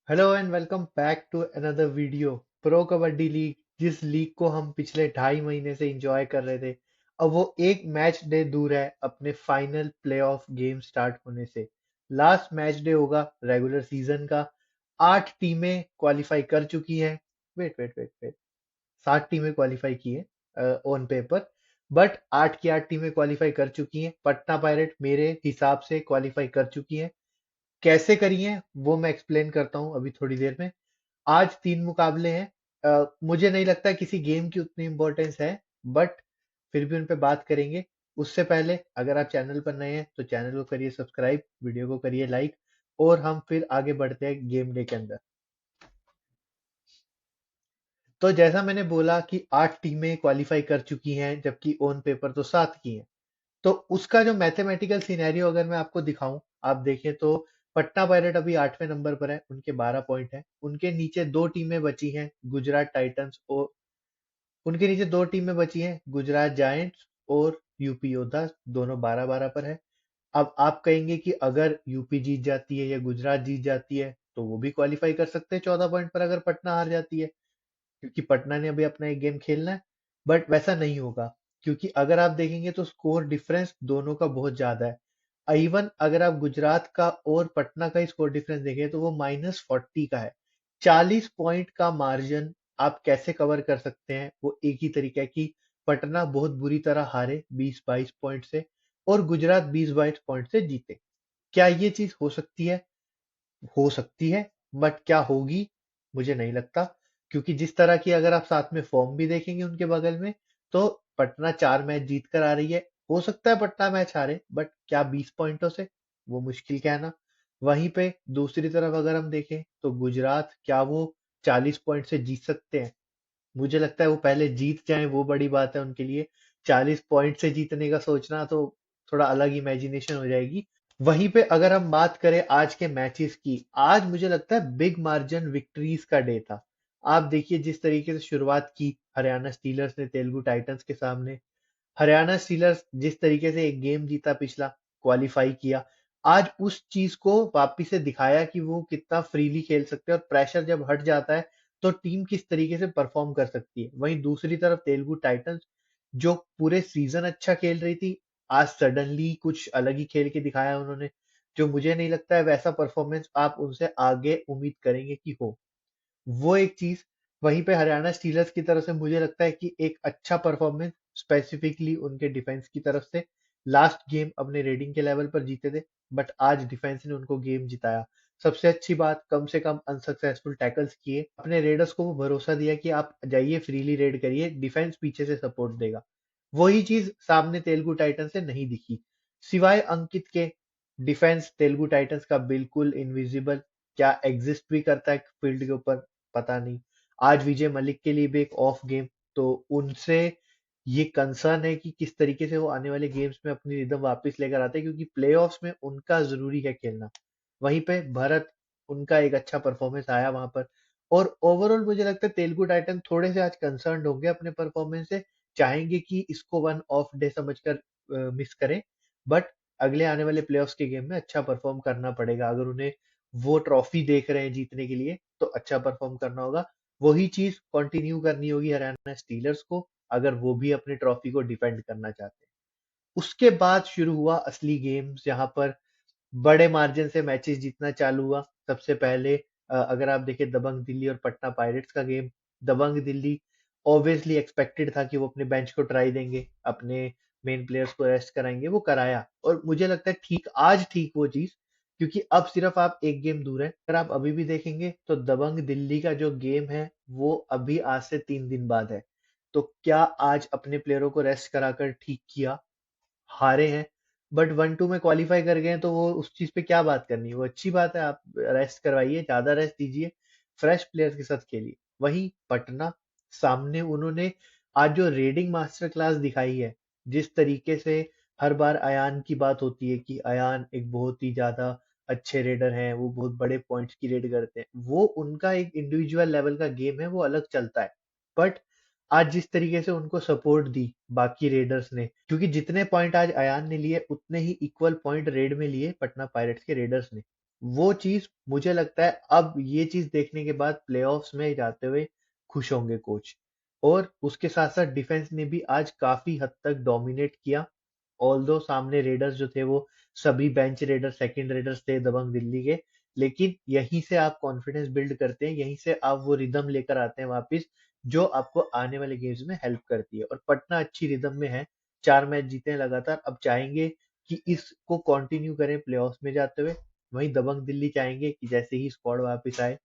Hello and welcome back to another video. Pro kabaddi league, जिस league को हम पिछले 2.5 महीने से एंजॉय कर रहे थे, अब वो एक मैच डे दूर है अपने फाइनल प्लेऑफ गेम स्टार्ट होने से। लास्ट मैच डे होगा रेगुलर सीजन का। 8 टीमें क्वालिफाई कर चुकी हैं। वेट वेट वेट वेट 7 टीमें क्वालिफाई की हैं ऑन पेपर, बट 8 की 8 टीमें क्वालिफाई कर चुकी हैं। पटना पायरेट मेरे हिसाब से क्वालिफाई कर चुकी हैं। कैसे करी है वो मैं एक्सप्लेन करता हूँ अभी थोड़ी देर में। आज 3 मुकाबले हैं। मुझे नहीं लगता किसी गेम की उतनी इंपॉर्टेंस है, बट फिर भी उन पे बात करेंगे। उससे पहले अगर आप चैनल पर नए हैं तो चैनल को करिए सब्सक्राइब, वीडियो को करिए लाइक, और हम फिर आगे बढ़ते हैं गेम डे के अंदर। तो जैसा मैंने बोला कि 8 टीमें क्वालिफाई कर चुकी हैं, जबकि ऑन पेपर तो 7 की हैं। तो उसका जो मैथमेटिकल सिनेरियो अगर मैं आपको दिखाऊं, आप देखें तो पटना पायरेट अभी 8वें नंबर पर है, उनके 12 पॉइंट हैं। उनके नीचे 2 टीमें बची हैं, गुजरात टाइटंस और उनके नीचे 2 टीमें बची हैं, गुजरात जायंट्स और यूपी योद्धा, दोनों 12-12 पर है। अब आप कहेंगे कि अगर यूपी जीत जाती है या गुजरात जीत जाती है तो वो भी क्वालिफाई कर सकते हैं 14 पॉइंट पर, अगर पटना हार जाती है, क्योंकि पटना ने अभी अपना एक गेम खेलना है। बट वैसा नहीं होगा, क्योंकि अगर आप देखेंगे तो स्कोर डिफरेंस दोनों का बहुत ज्यादा है। इवन अगर आप गुजरात का और पटना का स्कोर डिफरेंस देखें तो वो -40 का है। 40 पॉइंट का मार्जिन आप कैसे कवर कर सकते हैं? वो एक ही तरीका है कि पटना बहुत बुरी तरह हारे 20-22 पॉइंट से, और गुजरात 20-22 पॉइंट से जीते। क्या ये चीज हो सकती है? हो सकती है, बट क्या होगी? मुझे नहीं लगता, क्योंकि जिस तरह की अगर आप साथ में फॉर्म भी देखेंगे उनके बगल में, तो पटना 4 मैच जीत कर आ रही है। हो सकता है पटना मैच हारे, बट क्या 20 पॉइंटों से? वो मुश्किल कहना। वहीं पे दूसरी तरफ अगर हम देखें तो गुजरात, क्या वो 40 पॉइंट से जीत सकते हैं? मुझे लगता है वो पहले जीत जाएं, वो बड़ी बात है उनके लिए। 40 पॉइंट से जीतने का सोचना तो थोड़ा अलग इमेजिनेशन हो जाएगी। वहीं पे अगर हम बात करें आज के मैचेस की, आज मुझे लगता है बिग मार्जिन विक्ट्रीज का डे था। आप देखिए जिस तरीके से शुरुआत की हरियाणा स्टीलर्स ने तेलुगु टाइटंस के सामने। हरियाणा स्टीलर्स जिस तरीके से एक गेम जीता पिछला, क्वालिफाई किया, आज उस चीज को वापिस से दिखाया कि वो कितना फ्रीली खेल सकते हैं, और प्रेशर जब हट जाता है तो टीम किस तरीके से परफॉर्म कर सकती है। वहीं दूसरी तरफ तेलुगु टाइटंस, जो पूरे सीजन अच्छा खेल रही थी, आज सडनली कुछ अलग ही खेल के दिखाया उन्होंने, जो मुझे नहीं लगता है वैसा परफॉर्मेंस आप उनसे आगे उम्मीद करेंगे कि हो। वो एक चीज। वहीं पे हरियाणा स्टीलर्स की तरफ से मुझे लगता है कि एक अच्छा परफॉर्मेंस, स्पेसिफिकली उनके डिफेंस की तरफ से। लास्ट गेम अपने रेडिंग के लेवल पर जीते थे, बट आज डिफेंस ने उनको गेम जिताया। सबसे अच्छी बात, कम से कम अनसक्सेसफुल टैकल्स किए, अपने रेडर्स को वो भरोसा दिया कि आप जाइए फ्रीली रेड करिए, डिफेंस पीछे से सपोर्ट देगा। वही चीज सामने तेलुगु टाइटंस से नहीं दिखी। सिवाय अंकित के, डिफेंस तेलुगु टाइटंस का बिल्कुल इनविजिबल। क्या एग्जिस्ट भी करता है फील्ड के ऊपर? पता नहीं। आज विजय मलिक के लिए भी एक ऑफ गेम, तो उनसे ये कंसर्न है कि किस तरीके से वो आने वाले गेम्स में अपनी रिदम वापस लेकर आते हैं, क्योंकि प्लेऑफ्स में उनका जरूरी है खेलना। वहीं पे भरत, उनका एक अच्छा परफॉर्मेंस आया वहां पर। और ओवरऑल मुझे लगता है तेलुगु टाइटन थोड़े से आज कंसर्न होंगे अपने परफॉर्मेंस से, चाहेंगे कि इसको वन ऑफ डे समझकर मिस करें, बट अगले आने वाले प्लेऑफ्स के गेम में अच्छा परफॉर्म करना पड़ेगा। अगर उन्हें वो ट्रॉफी देख रहे हैं जीतने के लिए, तो अच्छा परफॉर्म करना होगा। वही चीज कंटिन्यू करनी होगी हरियाणा स्टीलर्स को, अगर वो भी अपनी ट्रॉफी को डिफेंड करना चाहते हैं। उसके बाद शुरू हुआ असली गेम्स, जहां पर बड़े मार्जिन से मैचेस जीतना चालू हुआ। सबसे पहले अगर आप देखें दबंग दिल्ली और पटना पायरेट्स का गेम, दबंग दिल्ली ऑब्वियसली एक्सपेक्टेड था कि वो अपने बेंच को ट्राई देंगे, अपने मेन प्लेयर्स को रेस्ट कराएंगे, वो कराया। और मुझे लगता है ठीक, आज ठीक वो चीज, क्योंकि अब सिर्फ आप एक गेम दूर है। अगर आप अभी भी देखेंगे तो दबंग दिल्ली का जो गेम है वो अभी आज से 3 दिन बाद है। तो क्या आज अपने प्लेयरों को रेस्ट कराकर ठीक किया? हारे हैं, बट 1-2 में क्वालिफाई कर गए हैं, तो वो उस चीज पे क्या बात करनी है? वो अच्छी बात है, आप रेस्ट करवाइए, ज्यादा रेस्ट दीजिए, फ्रेश प्लेयर्स के साथ खेलिए। वहीं पटना, सामने उन्होंने आज जो रेडिंग मास्टर क्लास दिखाई है, जिस तरीके से हर बार अयान की बात होती है कि अयान एक बहुत ही ज्यादा अच्छे रेडर हैं, वो बहुत बड़े पॉइंट्स की रेड करते हैं, वो उनका एक इंडिविजुअल लेवल का गेम है, वो अलग चलता है। बट आज जिस तरीके से उनको सपोर्ट दी बाकी रेडर्स ने, क्योंकि जितने पॉइंट आज अयान ने लिए, उतने ही इक्वल पॉइंट रेड में लिए पटना पायरेट्स के रेडर्स ने। वो चीज मुझे लगता है अब ये चीज देखने के बाद प्लेऑफ्स में जाते हुए खुश होंगे कोच। और उसके साथ साथ डिफेंस ने भी आज काफी हद तक डोमिनेट किया। ऑल्दो सामने रेडर्स जो थे वो सभी बेंच रेडर सेकंड रेडर्स थे दबंग दिल्ली के। लेकिन यहीं से आप कॉन्फिडेंस बिल्ड करते हैं, यहीं से आप वो रिदम लेकर आते हैं वापस, जो आपको आने वाले गेम्स में हेल्प करती है। और पटना अच्छी रिदम में है, 4 मैच जीते हैं लगातार, अब चाहेंगे कि इसको कंटिन्यू करें प्लेऑफ्स में जाते हुए। वहीं दबंग दिल्ली चाहेंगे कि जैसे ही स्क्वाड वापस आए,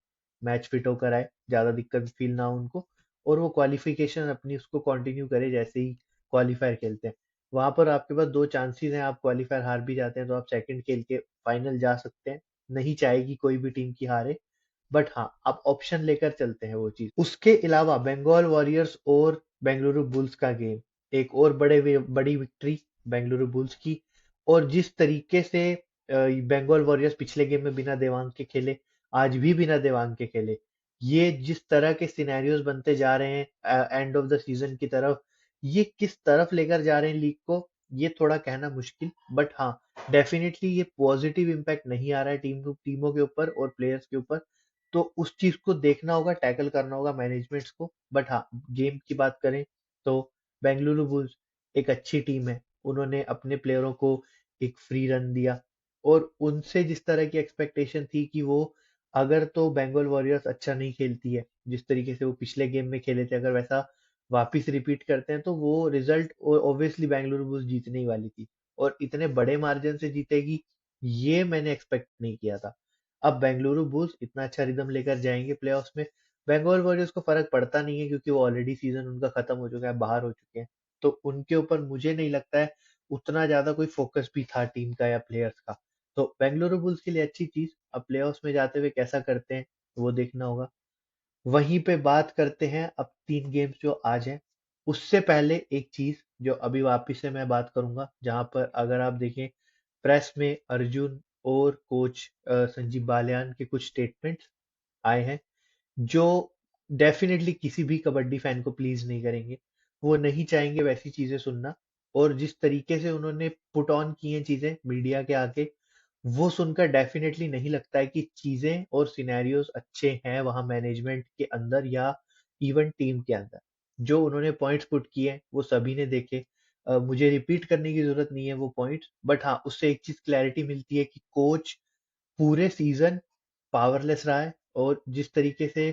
मैच फिट होकर आए, ज्यादा दिक्कत फील ना हो उनको, और वो क्वालिफिकेशन अपनी उसको कंटिन्यू करे जैसे ही क्वालिफायर खेलते हैं। वहां पर आपके पास दो चांसेस हैं, आप क्वालिफायर हार भी जाते हैं तो आप सेकंड खेल के फाइनल जा सकते हैं। नहीं चाहेगी कोई भी टीम की हारे, बट हाँ आप ऑप्शन लेकर चलते हैं वो चीज। उसके अलावा बंगाल वॉरियर्स और बेंगलुरु बुल्स का गेम, एक और बड़ी विक्ट्री बेंगलुरु बुल्स की। और जिस तरीके से बंगाल वॉरियर्स पिछले गेम में बिना देवांग के खेले, आज भी बिना देवांग के खेले, ये जिस तरह के सिनेरियोज बनते जा रहे हैं एंड ऑफ द सीजन की तरफ, ये किस तरफ लेकर जा रहे हैं लीग को, ये थोड़ा कहना मुश्किल। बट हाँ, डेफिनेटली ये पॉजिटिव इम्पैक्ट नहीं आ रहा है टीमों के ऊपर और प्लेयर्स के ऊपर। तो उस चीज को देखना होगा, टैकल करना होगा मैनेजमेंट्स को। बट हाँ, गेम की बात करें तो बेंगलुरु बुल्स एक अच्छी टीम है। उन्होंने अपने प्लेयरों को एक फ्री रन दिया, और उनसे जिस तरह की एक्सपेक्टेशन थी कि वो, अगर तो बंगाल वॉरियर्स अच्छा नहीं खेलती है जिस तरीके से वो पिछले गेम में खेले थे, अगर वैसा वापिस रिपीट करते हैं तो वो रिजल्ट ऑब्वियसली बेंगलुरु बुल्स जीतने ही वाली थी। और इतने बड़े मार्जिन से जीतेगी, ये मैंने एक्सपेक्ट नहीं किया था। अब बेंगलुरु बुल्स इतना अच्छा रिदम लेकर जाएंगे प्लेऑफ्स में, बंगाल वॉरियर्स को फर्क पड़ता नहीं है क्योंकि वो ऑलरेडी सीजन उनका खत्म हो चुका है, बाहर हो चुके हैं। तो उनके ऊपर मुझे नहीं लगता है उतना ज्यादा कोई फोकस भी था टीम का या प्लेयर्स का। तो बेंगलुरु बुल्स के लिए अच्छी चीज, अब प्लेऑफ्स में जाते हुए कैसा करते हैं वो देखना होगा। वहीं पे बात करते हैं अब 3 गेम्स जो आज हैं। उससे पहले एक चीज जो अभी वापिस से मैं बात करूंगा, जहां पर अगर आप देखें प्रेस में अर्जुन और कोच संजीव बालियान के कुछ स्टेटमेंट्स आए हैं, जो डेफिनेटली किसी भी कबड्डी फैन को प्लीज नहीं करेंगे। वो नहीं चाहेंगे वैसी चीजें सुनना। और जिस तरीके से उन्होंने पुट ऑन की हैं चीजें मीडिया के आगे, वो सुनकर डेफिनेटली नहीं लगता है कि चीजें और सिनेरियोज अच्छे हैं वहां मैनेजमेंट के अंदर या इवन टीम के अंदर। जो उन्होंने पॉइंट्स पुट किए हैं वो सभी ने देखे। मुझे रिपीट करने की जरूरत नहीं है वो पॉइंट्स, बट हाँ उससे एक चीज क्लैरिटी मिलती है कि कोच पूरे सीजन पावरलेस रहा है। और जिस तरीके से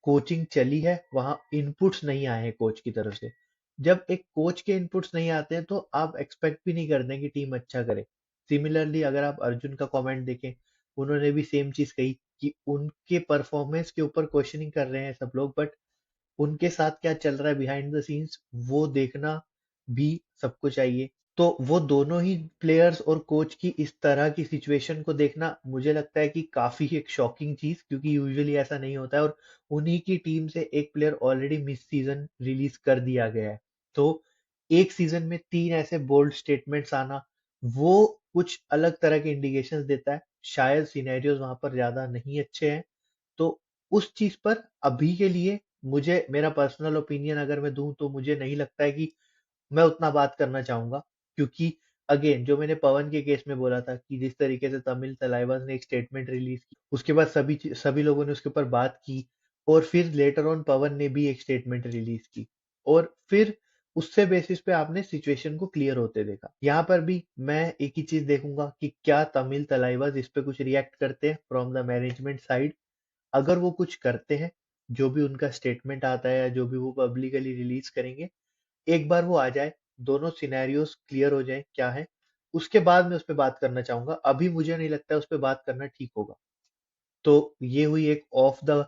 कोचिंग चली है वहां इनपुट्स नहीं आए हैं कोच की तरफ से। जब एक कोच के इनपुट्स नहीं आते हैं तो आप एक्सपेक्ट भी नहीं करते हैं कि टीम अच्छा करे। सिमिलरली अगर आप अर्जुन का कमेंट देखें, उन्होंने भी सेम चीज कही कि उनके परफॉर्मेंस के ऊपर क्वेश्चनिंग कर रहे हैं सब लोग, बट उनके साथ क्या चल रहा है बिहाइंड द सीन्स वो देखना भी सबको चाहिए। तो वो दोनों ही प्लेयर्स और कोच की इस तरह की सिचुएशन को देखना मुझे लगता है कि काफी एक शॉकिंग चीज, क्योंकि यूजुअली ऐसा नहीं होता है। और उन्हीं की टीम से एक player already miss season release कर दिया गया है। तो एक सीजन में 3 ऐसे बोल्ड स्टेटमेंट्स आना, वो कुछ अलग तरह के इंडिकेशंस देता है। शायद सिनेरियोज वहां पर ज्यादा नहीं अच्छे हैं। तो उस चीज पर अभी के लिए मुझे, मेरा पर्सनल ओपिनियन अगर मैं दूं तो मुझे नहीं लगता है कि मैं उतना बात करना चाहूंगा। क्योंकि अगेन जो मैंने पवन के केस में बोला था कि जिस तरीके से तमिल तलाइवास ने एक स्टेटमेंट रिलीज की, उसके बाद सभी लोगों ने उसके ऊपर बात की, और फिर लेटर ऑन पवन ने भी एक स्टेटमेंट रिलीज की, और फिर उससे बेसिस पे आपने सिचुएशन को क्लियर होते देखा। यहाँ पर भी मैं एक ही चीज देखूंगा कि क्या तमिल तलाइवास इस पे कुछ रिएक्ट करते हैं फ्रॉम द मैनेजमेंट साइड। अगर वो कुछ करते हैं, जो भी उनका स्टेटमेंट आता है या जो भी वो पब्लिकली रिलीज करेंगे, एक बार वो आ जाए, दोनों सिनेरियोस क्लियर हो जाए क्या है, उसके बाद मैं उस पे बात करना चाहूंगा। अभी मुझे नहीं लगता है उस पे बात करना ठीक होगा। तो ये हुई एक ऑफ द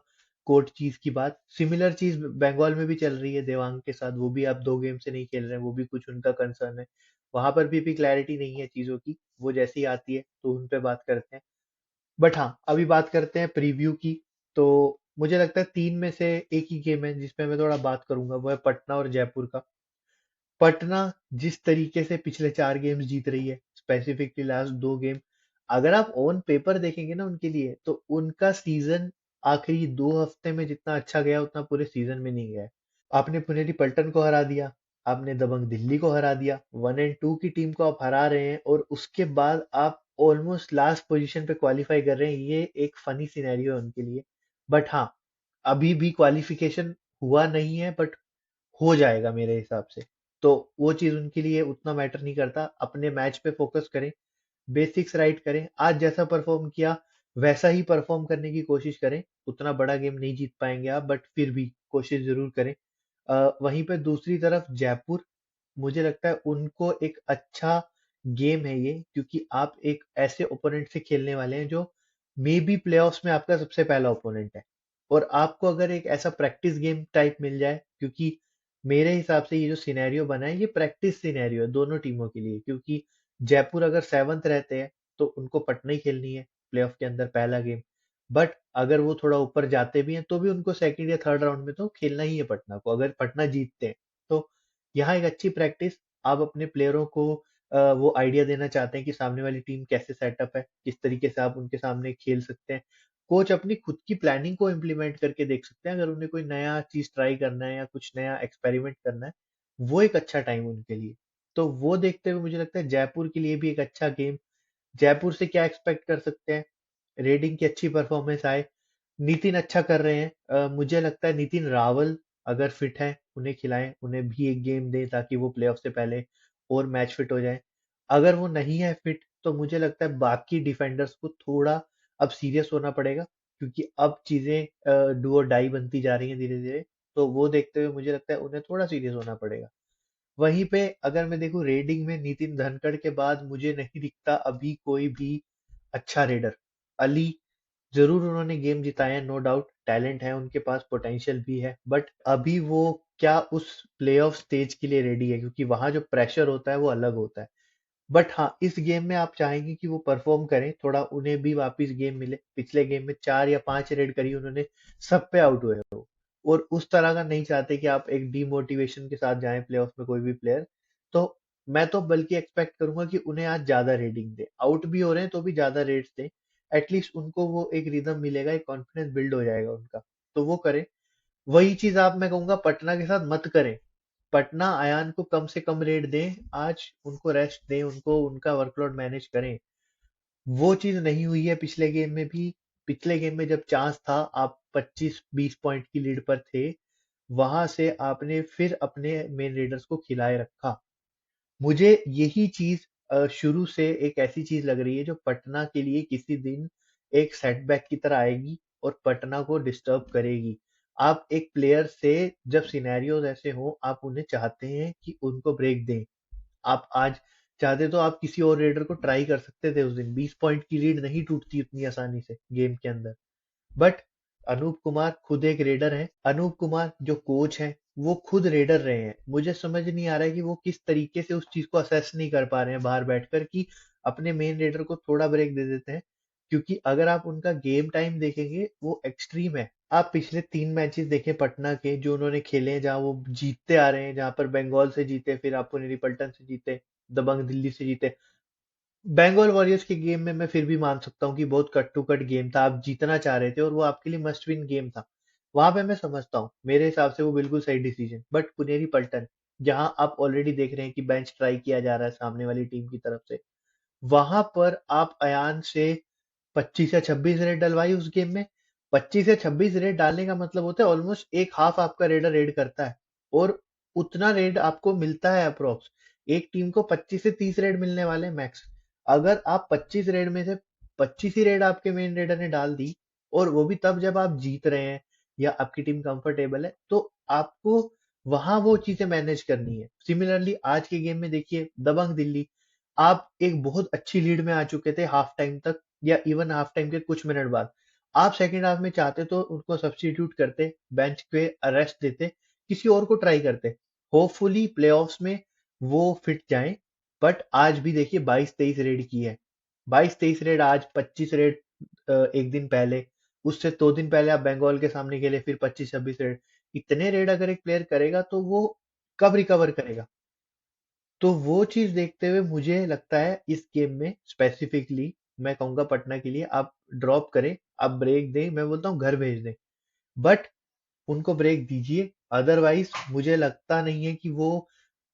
कोर्ट चीज की बात। सिमिलर चीज बंगाल में भी चल रही है देवांग के साथ, वो भी अब 2 गेम से नहीं खेल रहे हैं, वो भी कुछ उनका कंसर्न है। वहां पर भी क्लैरिटी नहीं है चीजों की, वो जैसी आती है तो उन पे बात करते हैं। बट हाँ, अभी बात करते हैं प्रीव्यू की। तो मुझे लगता है 3 में से एक ही गेम है जिसपे मैं थोड़ा बात करूंगा, वो है पटना और जयपुर का। पटना जिस तरीके से पिछले 4 गेम्स जीत रही है, स्पेसिफिकली लास्ट 2 गेम, अगर आप ऑन पेपर देखेंगे ना उनके लिए, तो उनका सीजन आखिरी 2 हफ्ते में जितना अच्छा गया उतना पूरे सीजन में नहीं गया है। आपने पुनेरी पल्टन को हरा दिया, आपने दबंग दिल्ली को हरा दिया, 1 एंड 2 की टीम को आप हरा रहे हैं, और उसके बाद आप ऑलमोस्ट लास्ट पोजीशन पे क्वालिफाई कर रहे हैं, ये एक फनी सिनेरियो है उनके लिए। बट हाँ, अभी भी क्वालिफिकेशन हुआ नहीं है, बट हो जाएगा मेरे हिसाब से। तो वो चीज उनके लिए उतना मैटर नहीं करता, अपने मैच पे फोकस करें, बेसिक्स राइट करें, आज जैसा परफॉर्म किया वैसा ही परफॉर्म करने की कोशिश करें। उतना बड़ा गेम नहीं जीत पाएंगे आप, बट फिर भी कोशिश जरूर करें। वहीं पे दूसरी तरफ जयपुर, मुझे लगता है उनको एक अच्छा गेम है ये, क्योंकि आप एक ऐसे ओपोनेंट से खेलने वाले हैं जो मे बी प्लेऑफ्स में आपका सबसे पहला ओपोनेंट है। और आपको अगर एक ऐसा प्रैक्टिस गेम टाइप मिल जाए, क्योंकि मेरे हिसाब से ये जो सिनेरियो बना है ये प्रैक्टिस सिनेरियो है दोनों टीमों के लिए, क्योंकि जयपुर अगर सेवंथ रहते हैं तो उनको पटना ही खेलनी है प्लेऑफ के अंदर पहला गेम। बट अगर वो थोड़ा ऊपर जाते भी हैं तो भी उनको सेकंड या थर्ड राउंड में तो खेलना ही है पटना को, अगर पटना जीतते हैं तो। यहाँ एक अच्छी प्रैक्टिस, आप अपने प्लेयरों को वो आइडिया देना चाहते हैं कि सामने वाली टीम कैसे सेटअप है, किस तरीके से आप उनके सामने खेल सकते हैं। कोच अपनी खुद की प्लानिंग को इम्प्लीमेंट करके देख सकते हैं, अगर उन्हें कोई नया चीज ट्राई करना है या कुछ नया एक्सपेरिमेंट करना है, वो एक अच्छा टाइम उनके लिए। तो वो देखते हुए मुझे लगता है जयपुर के लिए भी एक अच्छा गेम। जयपुर से क्या एक्सपेक्ट कर सकते हैं? रेडिंग की अच्छी परफॉर्मेंस आए, नितिन अच्छा कर रहे हैं। मुझे लगता है नितिन रावल अगर फिट है, उन्हें खिलाएं, उन्हें भी एक गेम दें ताकि वो प्लेऑफ से पहले और मैच फिट हो जाए। अगर वो नहीं है फिट तो मुझे लगता है बाकी डिफेंडर्स को थोड़ा अब सीरियस होना पड़ेगा, क्योंकि अब चीजें डू और डाई बनती जा रही हैं धीरे धीरे। तो वो देखते हुए मुझे लगता है उन्हें थोड़ा सीरियस होना पड़ेगा। वहीं पे अगर मैं देखूं रेडिंग में नितिन धनखड़ के बाद मुझे नहीं दिखता अभी कोई भी अच्छा रेडर। अली, जरूर उन्होंने गेम जिताए हैं, नो डाउट, टैलेंट है उनके पास, पोटेंशियल भी है, बट अभी वो क्या उस प्लेऑफ स्टेज के लिए रेडी है? क्योंकि वहां जो प्रेशर होता है वो अलग होता है। बट हाँ, इस गेम में आप चाहेंगे कि वो परफॉर्म करें, थोड़ा उन्हें भी वापस गेम मिले। पिछले गेम में 4 या 5 रेड करी उन्होंने, सब पे आउट हुए हो। और उस तरह का नहीं चाहते कि आप एक डीमोटिवेशन के साथ जाएं प्लेऑफ में कोई भी प्लेयर। तो मैं तो बल्कि एक्सपेक्ट करूंगा कि उन्हें आज ज्यादा रेडिंग दे, आउट भी हो रहे हैं तो भी ज्यादा रेट्स दें। एटलीस्ट उनको वो एक रिदम मिलेगा, एक कॉन्फिडेंस बिल्ड हो जाएगा उनका। तो वो करें। वही चीज आप, मैं कहूंगा, पटना के साथ मत करें। पटना अयान को कम से कम रेट दें, आज उनको रेस्ट दें, उनको उनका वर्कलोड मैनेज करें। वो चीज नहीं हुई है पिछले गेम में भी। पिछले गेम में जब चांस था, आप 25-20 पॉइंट की लीड पर थे, वहां से आपने फिर अपने मेन रेडर्स को खिलाए रखा। मुझे यही चीज शुरू से एक ऐसी चीज लग रही है जो पटना के लिए किसी दिन एक सेटबैक की तरह आएगी और पटना को डिस्टर्ब करेगी। आप एक प्लेयर से जब सिनेरियोज ऐसे हो, आप उन्हें चाहते हैं कि उनको ब्रेक दें। आप आज चाहते तो आप किसी और रेडर को ट्राई कर सकते थे, उस दिन 20 पॉइंट की लीड नहीं टूटती उतनी आसानी से गेम के अंदर। बट अनूप कुमार खुद एक रेडर है, अनूप कुमार जो कोच है वो खुद रेडर रहे हैं। मुझे समझ नहीं आ रहा है कि वो किस तरीके से उस चीज को असेस नहीं कर पा रहे हैं बाहर बैठकर, कि अपने मेन रेडर को थोड़ा ब्रेक दे देते हैं। क्योंकि अगर आप उनका गेम टाइम देखेंगे वो एक्सट्रीम है। आप पिछले 3 मैचेस देखें पटना के जो उन्होंने खेले हैं, जहाँ वो जीतते आ रहे हैं, जहाँ पर बंगाल से जीते, फिर आपको पल्टन से जीते, दबंग दिल्ली से जीते। बंगाल वॉरियर्स के गेम में मैं फिर भी मान सकता हूँ कि बहुत कट टू कट गेम था, आप जीतना चाह रहे थे और वो आपके लिए मस्ट विन गेम था। वहां पे मैं समझता हूँ, मेरे हिसाब से वो बिल्कुल सही डिसीजन। बट पुनेरी पल्टन, जहां आप ऑलरेडी देख रहे हैं कि बेंच ट्राई किया जा रहा है सामने वाली टीम की तरफ से, वहां पर आप अयान से 25 या 26 रेड डलवाई उस गेम में। 25 या 26 रेड डालने का मतलब होता है ऑलमोस्ट एक हाफ आपका रेडर रेड करता है। और उतना रेड आपको मिलता है अप्रोक्स, एक टीम को 25 से 30 रेड मिलने वाले हैं मैक्स। अगर आप 25 रेड में से 25 ही रेड आपके मेन रेडर ने डाल दी, और वो भी तब जब आप जीत रहे हैं या आपकी टीम कंफर्टेबल है, तो आपको वहां वो चीजें मैनेज करनी है। सिमिलरली आज के गेम में देखिए दबंग दिल्ली, आप एक बहुत अच्छी लीड में आ चुके थे हाफ टाइम तक, या इवन हाफ टाइम के कुछ मिनट बाद। आप सेकंड हाफ में चाहते तो उनको सब्स्टिट्यूट करते, बेंच पे अरेस्ट देते, किसी और को ट्राई करते। होपफुली प्लेऑफ्स में वो फिट जाएं। बट आज भी देखिए 22-23 रेड की है। 22-23 रेड आज, 25 रेड एक दिन पहले, उससे 2 दिन पहले आप बंगाल के सामने खेले, फिर 25-26 रेड। इतने रेड अगर एक प्लेयर करेगा तो वो कब रिकवर करेगा? तो वो चीज देखते हुए मुझे लगता है इस गेम में स्पेसिफिकली मैं कहूंगा पटना के लिए आप ड्रॉप करें, आप ब्रेक दें, मैं बोलता हूँ घर भेज दें। बट उनको ब्रेक दीजिए, अदरवाइज मुझे लगता नहीं है कि वो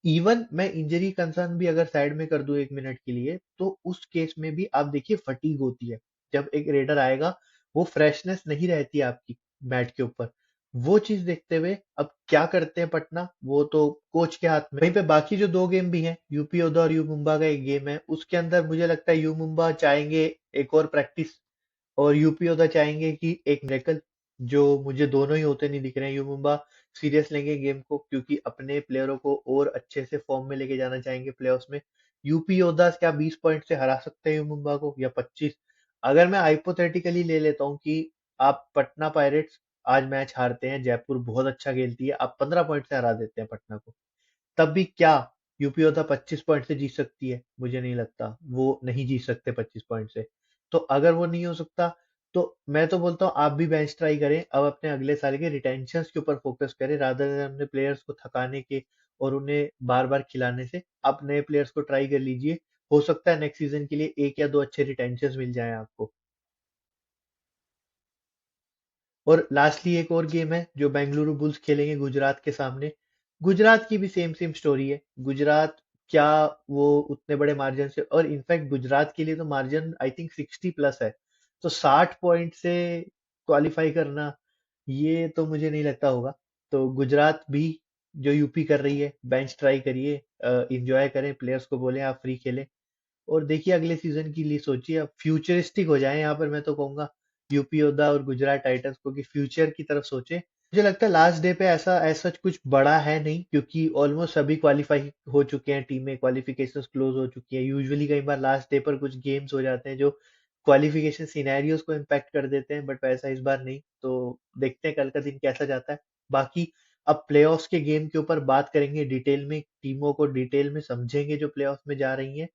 इवन मैं इंजरी कंसर्न भी अगर साइड में कर दूं 1 मिनट के लिए, तो उस केस में भी आप देखिए फटीग होती है। जब एक रेडर आएगा, वो फ्रेशनेस नहीं रहती आपकी बैट के ऊपर। वो चीज देखते हुए अब क्या करते हैं पटना, वो तो कोच के हाथ में। वहीं पे बाकी जो 2 गेम भी हैं, यूपी ओदा और यू मुंबा का एक गेम है, उसके अंदर मुझे लगता है यू मुंबा चाहेंगे एक और प्रैक्टिस, और यूपी होता चाहेंगे कि एक मिरेकल, जो मुझे दोनों ही होते नहीं दिख रहे हैं। यू मुंबा सीरियस लेंगे गेम को, क्योंकि अपने प्लेयरों को और अच्छे से फॉर्म में लेके जाना चाहेंगे प्लेऑफ्स में। यूपी योद्धास क्या 20 पॉइंट से हरा सकते हैं यू मुंबा को, या 25? अगर मैं हाइपोथेटिकली ले लेता हूँ कि आप पटना पायरेट्स आज मैच हारते हैं, जयपुर बहुत अच्छा खेलती है, आप 15 पॉइंट से हरा देते हैं पटना को, तब भी क्या यूपी योद्धा 25 पॉइंट से जीत सकती है? मुझे नहीं लगता। वो नहीं जीत सकते 25 पॉइंट से। तो अगर वो नहीं हो सकता, तो मैं तो बोलता हूँ आप भी बेंच ट्राई करें। अब अपने अगले साल के रिटेंशन के ऊपर फोकस करें, रादर देन अपने प्लेयर्स को थकाने के और उन्हें बार बार खिलाने से। आप नए प्लेयर्स को ट्राई कर लीजिए, हो सकता है नेक्स्ट सीजन के लिए एक या दो अच्छे रिटेंशन मिल जाए आपको। और लास्टली एक और गेम है जो बेंगलुरु बुल्स खेलेंगे गुजरात के सामने। गुजरात की भी सेम सेम स्टोरी है। गुजरात क्या, वो उतने बड़े मार्जिन से, और इनफैक्ट गुजरात के लिए तो मार्जिन आई थिंक 60+ है। तो 60 पॉइंट से क्वालिफाई करना, ये तो मुझे नहीं लगता होगा। तो गुजरात भी जो यूपी कर रही है, बेंच ट्राई करिए, इंजॉय करें, प्लेयर्स को बोले आप फ्री खेलें, और देखिए अगले सीजन के लिए सोचिए। अब फ्यूचरिस्टिक हो जाए यहाँ पर, मैं तो कहूंगा यूपी योद्धा और गुजरात टाइटंस को, कि फ्यूचर की तरफ सोचे। मुझे लगता है लास्ट डे पे ऐसा कुछ बड़ा है नहीं, क्योंकि ऑलमोस्ट सभी क्वालिफाई हो चुके हैं, टीमें क्वालिफिकेशंस क्लोज हो चुकी हैं। यूजुअली कई बार लास्ट डे पर कुछ गेम्स हो जाते हैं जो क्वालिफिकेशन सिनेरियोज को इम्पैक्ट कर देते हैं, बट वैसा इस बार नहीं। तो देखते हैं कल का दिन कैसा जाता है। बाकी अब प्लेऑफ्स के गेम के ऊपर बात करेंगे डिटेल में, टीमों को डिटेल में समझेंगे जो प्लेऑफ्स में जा रही हैं।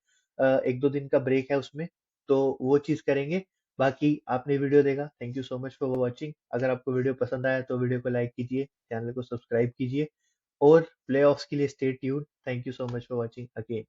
1-2 दिन का ब्रेक है उसमें, तो वो चीज़ करेंगे। बाकी आपने वीडियो देखा, thank you so much for watching. अगर आपको वीडियो पसंद आया तो वीडियो को लाइक कीजिए, चैनल को सब्सक्राइब कीजिए, और प्लेऑफ्स के लिए stay tuned. Thank you so much for watching again.